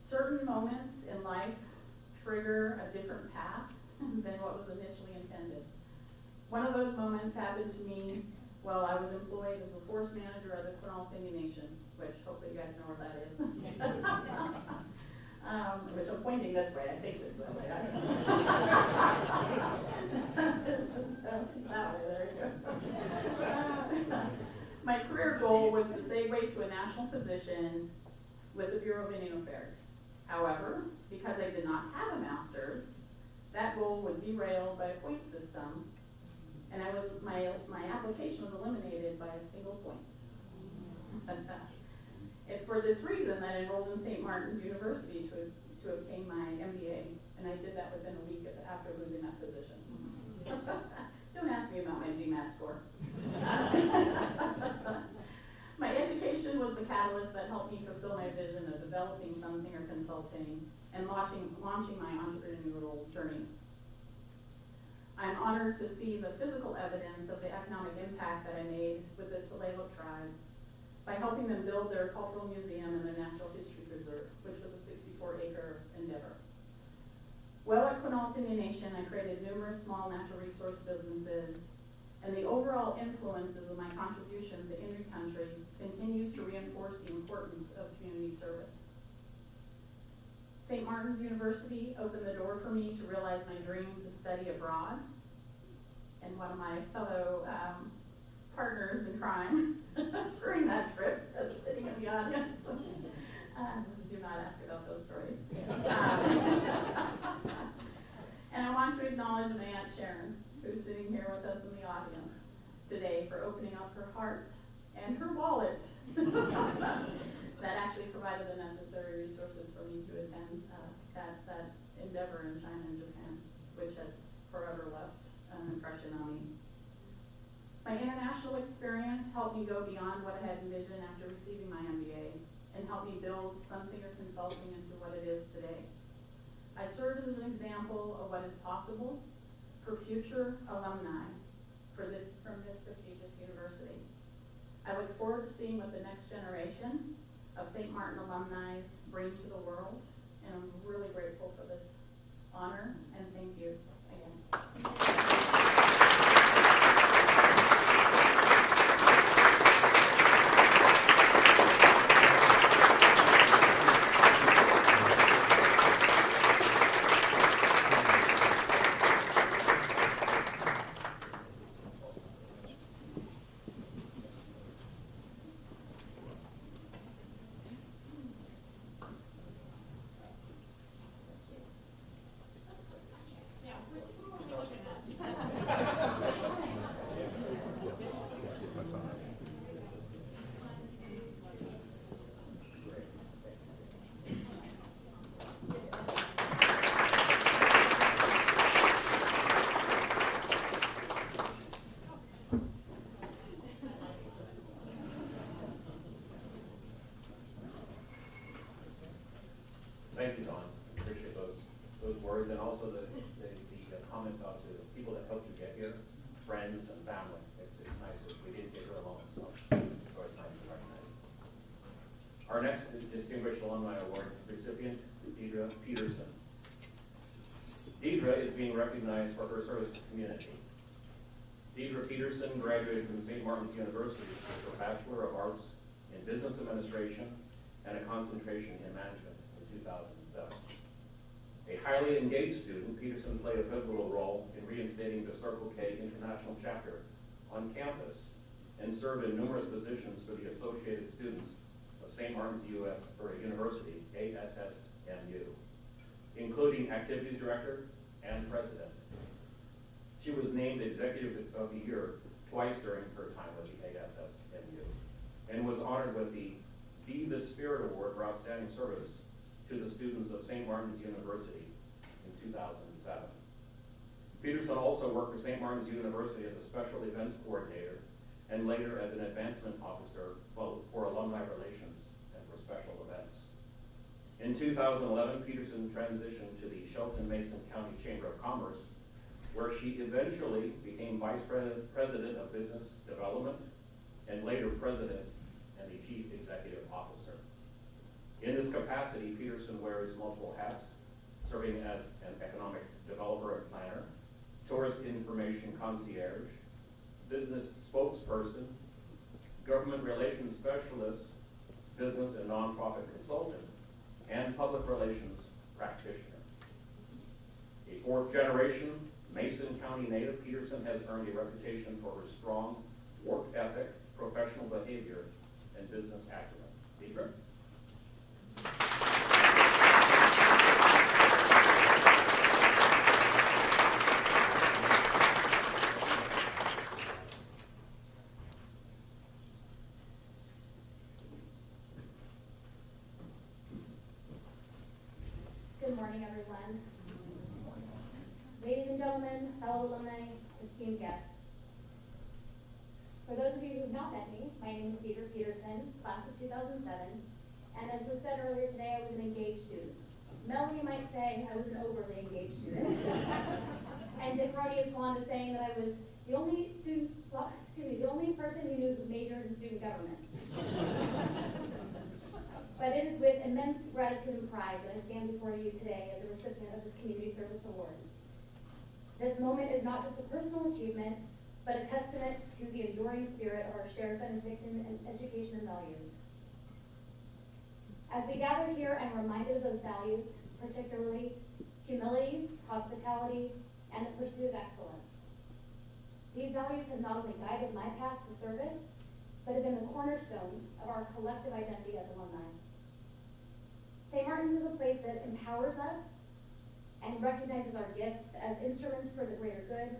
Certain moments in life trigger a different path than what was initially intended. One of those moments happened to me while I was employed as the forest manager of the Quinault Indian Nation, which hopefully you guys know where that is. Which I'm pointing this way, I think it's that way. That way, there you go. My career goal was to segue to a national position with the Bureau of Indian Affairs. However, because I did not have a master's, that goal was derailed by a point system, and my application was eliminated by a single point. It's for this reason that I enrolled in St. Martin's University to obtain my MBA, and I did that within a week after losing that position. Don't ask me about my GMAT score. My education was the catalyst that helped me fulfill my vision of developing Sunsinger Consulting and launching my entrepreneurial journey. I'm honored to see the physical evidence of the economic impact that I made with the Tulalip Tribes by helping them build their cultural museum and their natural history preserve, which was a 64-acre endeavor. While at Quinault Indian Nation, I created numerous small natural resource businesses, and the overall influences of my contributions to Inri country continues to reinforce the importance of community service. St. Martin's University opened the door for me to realize my dream to study abroad, and one of my fellow partners in crime during that trip was sitting in the audience. Do not ask about those stories. And I want to acknowledge my Aunt Sharon, who's sitting here with us in the audience today, for opening up her heart and her wallet that actually provided the necessary resources for me to attend that endeavor in China and Japan, which has forever left an impression on me. My international experience helped me go beyond what I had envisioned after receiving my MBA, and helped me build Sunsinger Consulting into what it is today. I serve as an example of what is possible for future alumni from this prestigious university. I look forward to seeing what the next generation of St. Martin alumni bring to the world, and I'm really grateful for this honor, and thank you again. Thank you, Don. Appreciate those words, and also the comments out to the people that helped you get here, friends and family. It's nice that we didn't get here alone, so it's always nice to recognize. Our next Distinguished Alumni Award recipient is Deidre Peterson. Deidre is being recognized for her service to the community. Deidre Peterson graduated from St. Martin's University with her Bachelor of Arts in Business Administration and a concentration in management in 2007. A highly engaged student, Peterson played a pivotal role in reinstating the Circle K International Chapter on campus and served in numerous positions for the Associated Students of St. Martin's University, ASSMU, including Activities Director and President. She was named Executive of the Year twice during her time with the ASSMU and was honored with the Be the Spirit Award for Outstanding Service to the students of St. Martin's University in 2007. Peterson also worked for St. Martin's University as a special events coordinator and later as an advancement officer for alumni relations and for special events. In 2011, Peterson transitioned to the Shelton-Mason County Chamber of Commerce, where she eventually became Vice President of Business Development and later President and the Chief Executive Officer. In this capacity, Peterson wears multiple hats, serving as an economic developer and planner, tourist information concierge, business spokesperson, government relations specialist, business and nonprofit consultant, and public relations practitioner. A fourth-generation Mason County native, Peterson has earned a reputation for her strong work ethic, professional behavior, and business acumen. Deidre? Good morning, everyone. Ladies and gentlemen, fellow alumni, esteemed guests. For those of you who have not met me, my name is Deidre Peterson, class of 2007, and as was said earlier today, I was an engaged student. Melanie might say I was an overly engaged student. And Dick Roddy is fond of saying that I was the only the only person who knew who majored in student government. But it is with immense gratitude and pride that I stand before you today as a recipient of this Community Service Award. This moment is not just a personal achievement, but a testament to the enduring spirit of our shared Benedictine education and values. As we gather here, I'm reminded of those values, particularly humility, hospitality, and the pursuit of excellence. These values have not only guided my path to service, but have been the cornerstone of our collective identity as alumni. St. Martin's is a place that empowers us and recognizes our gifts as instruments for the greater good,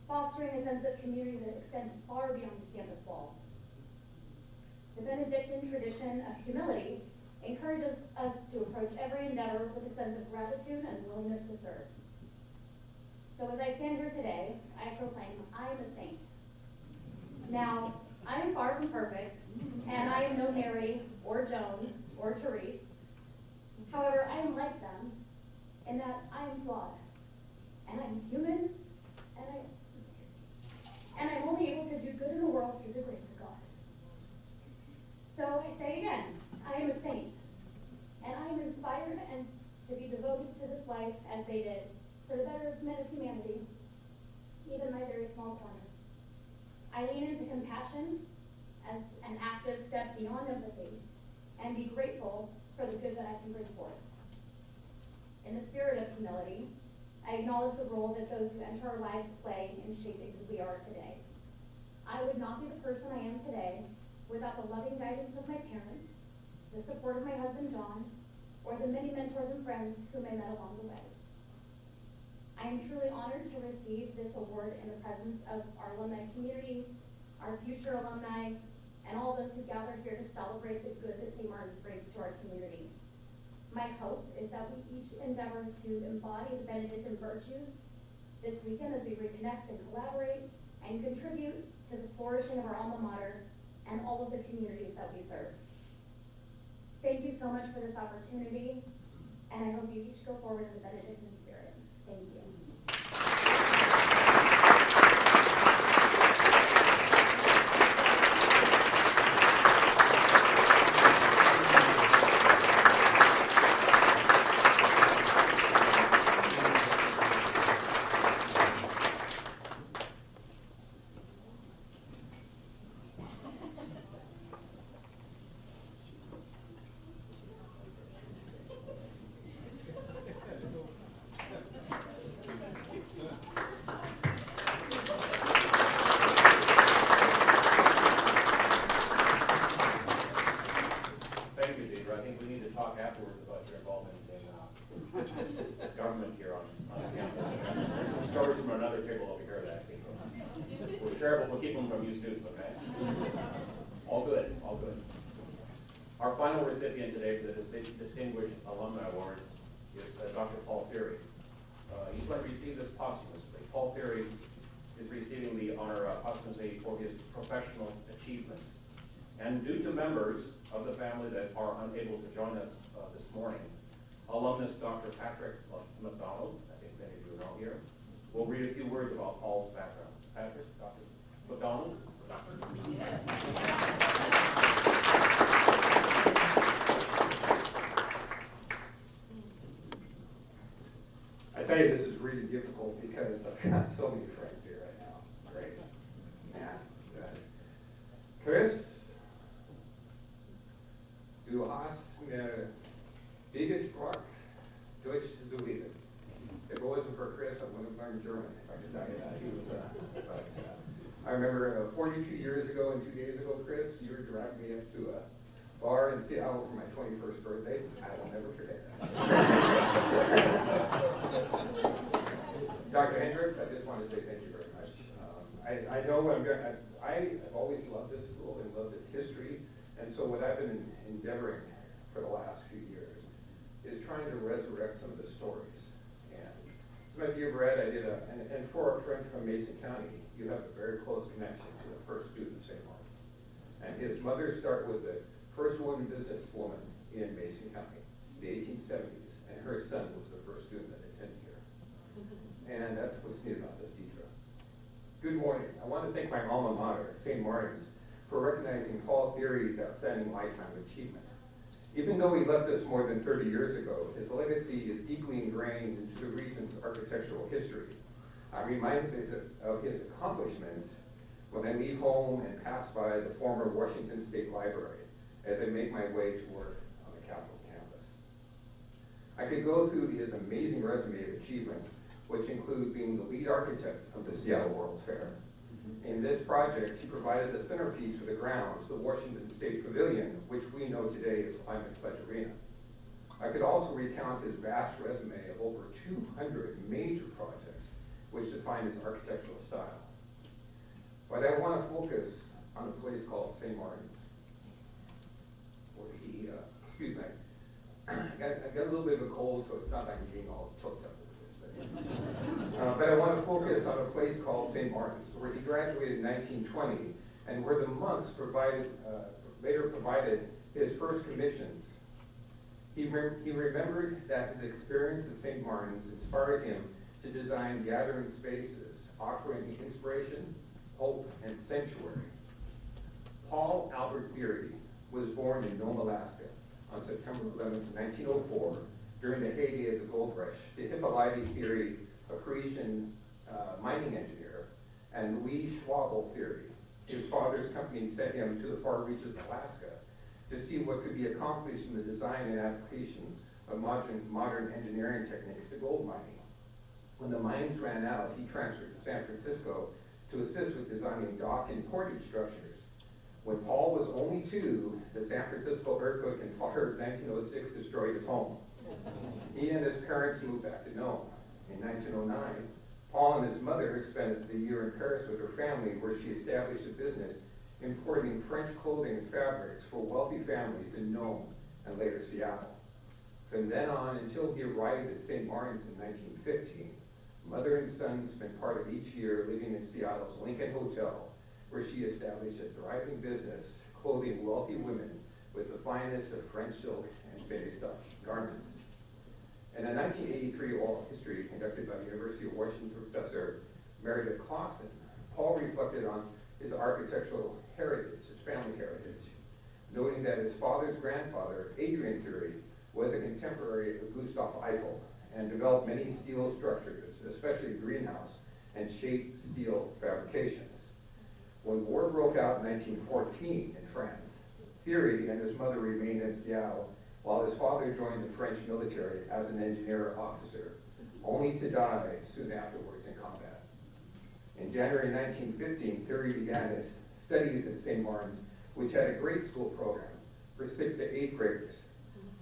fostering a sense of community that extends far beyond these campus walls. The Benedictine tradition of humility encourages us to approach every endeavor with a sense of gratitude and willingness to serve. So as I stand here today, I proclaim I am a saint. Now, I am far from perfect, and I am no Mary or Joan or Therese. However, I am like them in that I am flawed, and I'm human, and I'm only able to do good in the world through the grace of God. So I say again, I am a saint, and I am inspired and to be devoted to this life as they did, to the betterment of humanity, even my very small corner. I lean into compassion as an active step beyond empathy, and be grateful for the good that I can bring forth. In the spirit of humility, I acknowledge the role that those who enter our lives play in shaping who we are today. I would not be the person I am today without the loving guidance of my parents, the support of my husband John, or the many mentors and friends whom I met along the way. I am truly honored to receive this award in the presence of our alumni community, our future alumni, and all those who gathered here to celebrate the good that St. Martin's brings to our community. My hope is that we each endeavor to embody the Benedictine virtues this weekend as we reconnect and collaborate and contribute to the flourishing of our alma mater and all of the communities that we serve. Thank you so much for this opportunity, and I hope you each go forward in the Benedictine spirit. Thank you. government here on campus. There's some stories from another table over here that I think we'll share, but we'll keep them from you students, okay? All good, all good. Our final recipient today for the Distinguished Alumni Award is Dr. Paul Ferry. He's going to receive this posthumously. Paul Ferry is receiving the honor posthumously for his professional achievement. And due to members of the family that are unable to join us this morning, alumnus Dr. Patrick McDonald, I think many of you know here, will read a few words about Paul's background. Patrick, Dr. McDonald? Yes. I tell you, this is really difficult because I've got so many friends here right now. Great. Yeah, guys. Chris, du hast eine Bildungssprach Deutsch zu reden. If it wasn't for Chris, I wouldn't have learned German. If I could tell you that. He was, I remember 42 years ago and 2 days ago, Chris, you were dragging me up to a bar in Seattle for my 21st birthday. I will never forget that. Dr. Hendricks, I just want to say thank you very much. I know what I'm going to, I've always loved this school and loved its history. And so what I've been endeavoring for the last few years is trying to resurrect some of the stories. And some of you have read, I did and for a friend from Mason County, you have a very close connection to the first student of St. Martin. And his mother was the first woman businesswoman in Mason County in the 1870s, and her son was the first student that attended here. And that's what's neat about this, Deidre. Good morning. I want to thank my alma mater, St. Martin's, for recognizing Paul Ferry's outstanding lifetime achievement. Even though he left us more than 30 years ago, his legacy is deeply ingrained into the region's architectural history. I'm reminded of his accomplishments when I leave home and pass by the former Washington State Library as I make my way to work on the Capitol campus. I could go through his amazing resume of achievements, which include being the lead architect of the Seattle World's Fair. In this project, he provided the centerpiece for the grounds, the Washington State Pavilion, which we know today as Climate Pledge Arena. I could also recount his vast resume of over 200 major projects, which define his architectural style. But I want to focus on a place called St. Martin's, where he, excuse me, I got a little bit of a cold, so it's not like I'm getting all choked up with this. But I want to focus on a place called St. Martin's, where he graduated in 1920, and where the monks later provided his first commissions. He remembered that his experience at St. Martin's inspired him to design gathering spaces, offering inspiration, hope, and sanctuary. Paul Albert Beery was born in Nome, Alaska on September 11, 1904, during the heyday of the gold rush, to Hippolyte Beery, a Parisian mining engineer, and Louis Schwabel Beery. His father's company sent him to the far reaches of Alaska to see what could be accomplished in the design and application of modern engineering techniques to gold mining. When the mines ran out, he transferred to San Francisco to assist with designing dock and portage structures. When Paul was only 2, the San Francisco earthquake in fire of 1906 destroyed his home. He and his parents moved back to Nome. In 1909, Paul and his mother spent the year in Paris with her family, where she established a business importing French clothing and fabrics for wealthy families in Nome and later Seattle. From then on until he arrived at St. Martin's in 1915, mother and son spent part of each year living in Seattle's Lincoln Hotel, where she established a thriving business clothing wealthy women with the finest of French silk and finished garments. In a 1983 oral history conducted by University of Washington professor Meredith Clausen, Paul reflected on his architectural heritage, his family heritage, noting that his father's grandfather, Adrian Beery, was a contemporary of Gustav Eiffel and developed many steel structures, especially greenhouse and shaped steel fabrications. When war broke out in 1914 in France, Beery and his mother remained in Seattle while his father joined the French military as an engineer officer, only to die soon afterwards in combat. In January 1915, Beery began his studies at St. Martin's, which had a grade school program for 6th to 8th graders,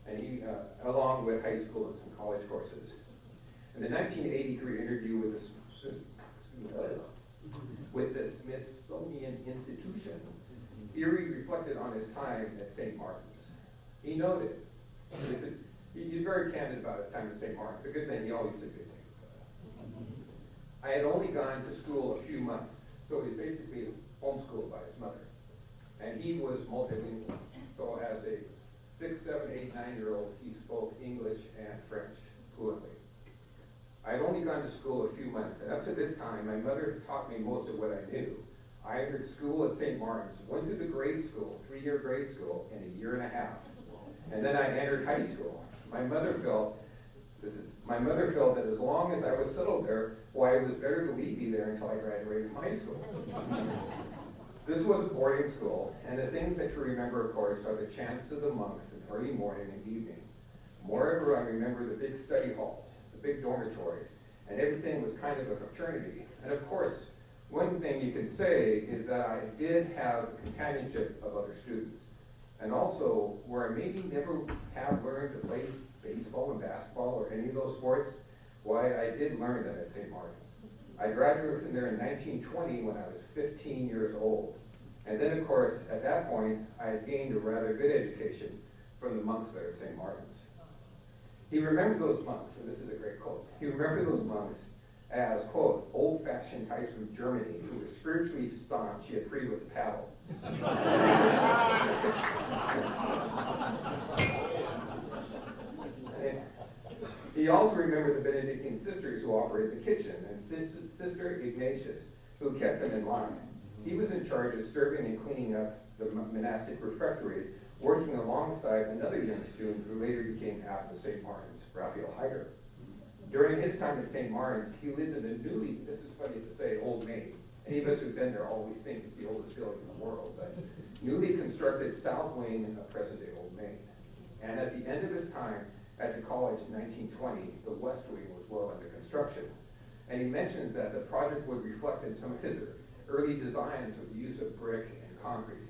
and he, along with high school and some college courses. In the 1983 interview with the Smithsonian Institution, Beery reflected on his time at St. Martin's. He noted, he's very candid about his time at St. Martin's. A good thing, he always said good things. I had only gone to school a few months, so he's basically homeschooled by his mother. And he was multilingual, so as a 6, 7, 8, 9-year-old, he spoke English and French fluently. I had only gone to school a few months, and up to this time, my mother taught me most of what I knew. I entered school at St. Martin's, went through the grade school, 3-year grade school, in a year and a half. And then I entered high school. My mother felt that as long as I was settled there, why, it was better to leave me there until I graduated from high school. This was a boarding school, and the things that you remember, of course, are the chants of the monks in early morning and evening. Moreover, I remember the big study halls, the big dormitories, and everything was kind of a fraternity. And of course, one thing you can say is that I did have companionship of other students. And also, where I maybe never have learned to play baseball and basketball or any of those sports, why, I did learn them at St. Martin's. I graduated from there in 1920 when I was 15 years old. And then, of course, at that point, I had gained a rather good education from the monks there at St. Martin's. He remembered those monks, and this is a great quote, he remembered those monks as, quote, old-fashioned types from Germany who were spiritually staunch yet free with the paddle. He also remembered the Benedictine sisters who operated the kitchen, and Sister Ignatius, who kept them in line. He was in charge of serving and cleaning up the monastic refectory, working alongside another young student who later became abbot of St. Martin's, Raphael Heider. During his time at St. Martin's, he lived in the newly, this is funny to say, Old Main. Any of us who've been there always think it's the oldest building in the world, but newly constructed south wing of present-day Old Main. And at the end of his time at the college in 1920, the west wing was well under construction. And he mentions that the project would reflect in some of his early designs of the use of brick and concrete.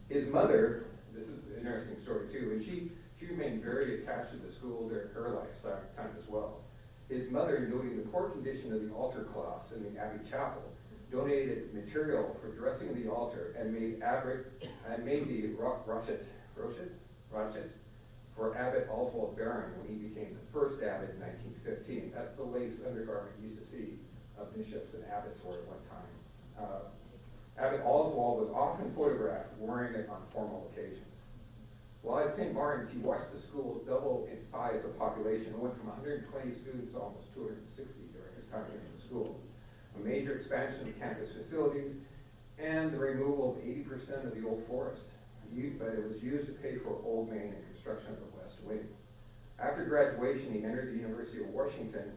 His mother, this is an interesting story too, and she remained very attached to the school during her lifetime as well. His mother, noting the poor condition of the altar cloths in the Abbey Chapel, donated material for dressing the altar and made the rochet for Abbot Oswald Barron when he became the first abbot in 1915. That's the lace undergarment you used to see bishops and abbots wore at one time. Abbot Oswald was often photographed wearing it on formal occasions. While at St. Martin's, he watched the school double its size of population. It went from 120 students to almost 260 during his time in the school. A major expansion of campus facilities and the removal of 80% of the old forest. But it was used to pay for Old Main and construction of the West Wing. After graduation, he entered the University of Washington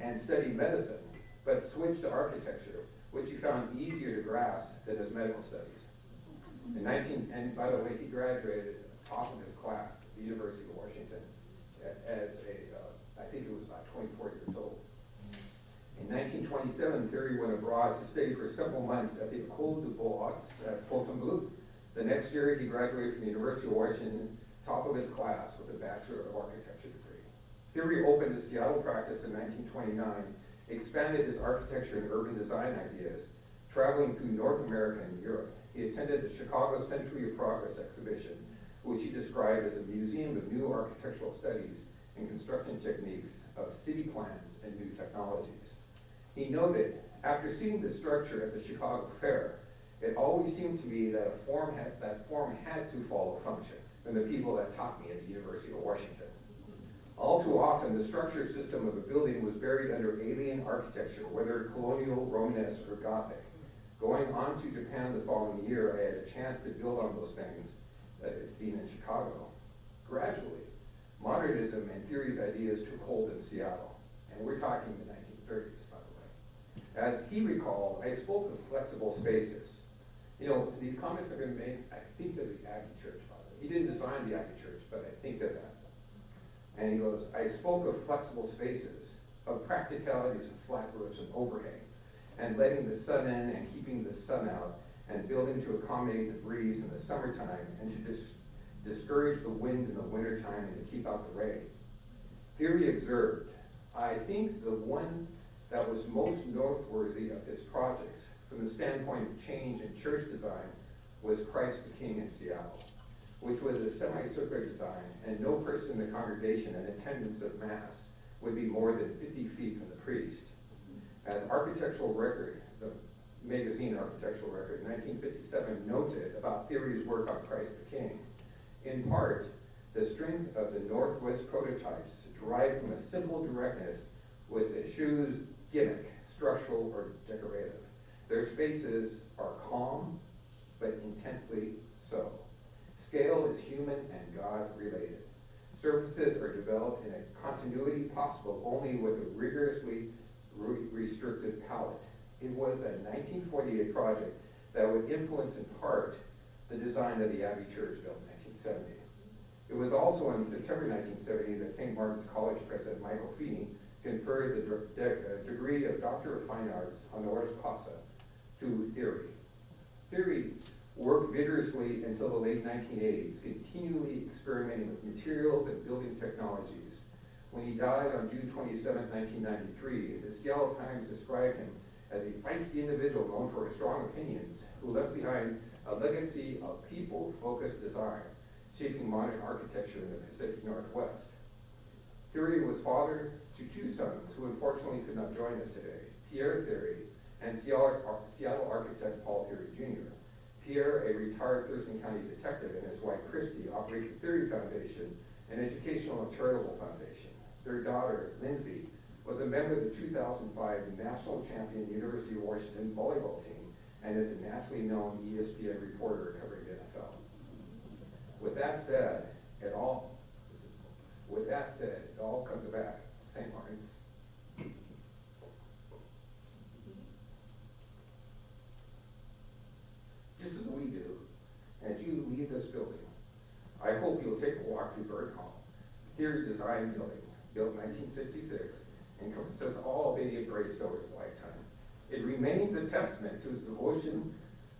and studied medicine, but switched to architecture, which he found easier to grasp than his medical studies. And by the way, he graduated top of his class at the University of Washington as I think it was about 24 years old. In 1927, Thierry went abroad to study for several months at the École des Beaux-Arts at Fontainebleau. The next year, he graduated from the University of Washington, top of his class, with a Bachelor of Architecture degree. Thierry opened his Seattle practice in 1929, expanded his architecture and urban design ideas, traveling through North America and Europe. He attended the Chicago Century of Progress exhibition, which he described as a museum of new architectural studies and construction techniques of city plans and new technologies. He noted, after seeing the structure at the Chicago Fair, it always seemed to me that that form had to follow function from the people that taught me at the University of Washington. All too often, the structure system of a building was buried under alien architecture, whether colonial, Romanesque, or Gothic. Going on to Japan the following year, I had a chance to build on those things that I had seen in Chicago. Gradually, modernism and Thierry's ideas took hold in Seattle, and we're talking the 1930s, by the way. As he recalled, I spoke of flexible spaces. You know, these comments I'm going to make, I think of the Abbey Church, by the way. He didn't design the Abbey Church, but I think of that. And he goes, I spoke of flexible spaces, of practicalities of flat roofs and overhangs, and letting the sun in and keeping the sun out, and building to accommodate the breeze in the summertime, and to discourage the wind in the wintertime and to keep out the rain. Thierry observed, I think the one that was most noteworthy of his projects from the standpoint of change in church design was Christ the King in Seattle, which was a semicircular design, and no person in the congregation in attendance of Mass would be more than 50 feet from the priest. As Architectural Record, the magazine Architectural Record, 1957 noted about Thierry's work on Christ the King, in part, the strength of the Northwest prototypes derived from a simple directness was eschew's gimmick, structural or decorative. Their spaces are calm, but intensely so. Scale is human and God-related. Surfaces are developed in a continuity possible only with a rigorously restricted palette. It was a 1948 project that would influence in part the design of the Abbey Church built in 1970. It was also in September 1970 that St. Martin's College President Michael Feeney conferred the degree of Doctor of Fine Arts honoris causa to Thierry. Thierry worked vigorously until the late 1980s, continually experimenting with materials and building technologies. When he died on June 27, 1993, the Seattle Times described him as a feisty individual known for his strong opinions, who left behind a legacy of people-focused design, shaping modern architecture in the Pacific Northwest. Thierry was father to two sons who unfortunately could not join us today, Pierre Thierry and Seattle architect Paul Thierry Jr. Pierre, a retired Thurston County detective, and his wife Christy operate the Thierry Foundation, an educational and charitable foundation. Their daughter, Lindsay, was a member of the 2005 national champion University of Washington volleyball team and is a nationally known ESPN reporter covering the NFL. With that said, it all comes back to St. Martin's. Just as we do, as you leave this building, I hope you'll take a walk through Burton Hall. Thierry designed building, built in 1966, encompasses all of Idiot Grace over his lifetime. It remains a testament to his devotion.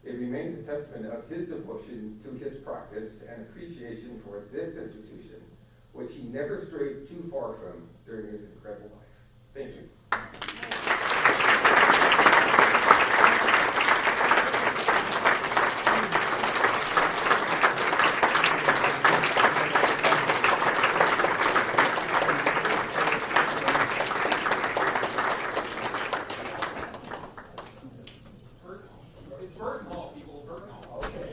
It remains a testament of his devotion to his practice and appreciation for this institution, which he never strayed too far from during his incredible life. Thank you. It's Burton Hall, people, Burton Hall. Okay.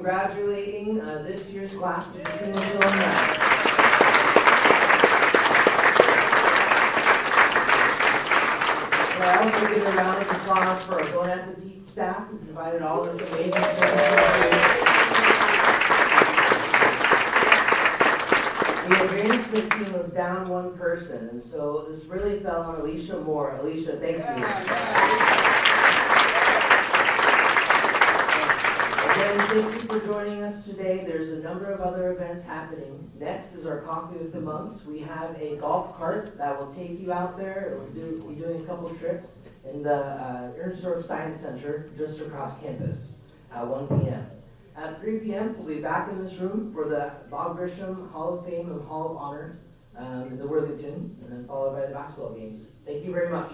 congratulating this year's class of distinguished alumni. I also give a round of applause for our Bon Appetit staff who provided all this amazing service. The advancement team was down one person, and so this really fell on Alicia Moore. Alicia, thank you. Again, thank you for joining us today. There's a number of other events happening. Next is our Coffee with the Monks. We have a golf cart that will take you out there. We'll be doing a couple trips in the Ernstorf Science Center just across campus at 1 p.m. At 3 p.m., we'll be back in this room for the Bob Grisham Hall of Fame and Hall of Honor in the Worthington, and then followed by the basketball games. Thank you very much.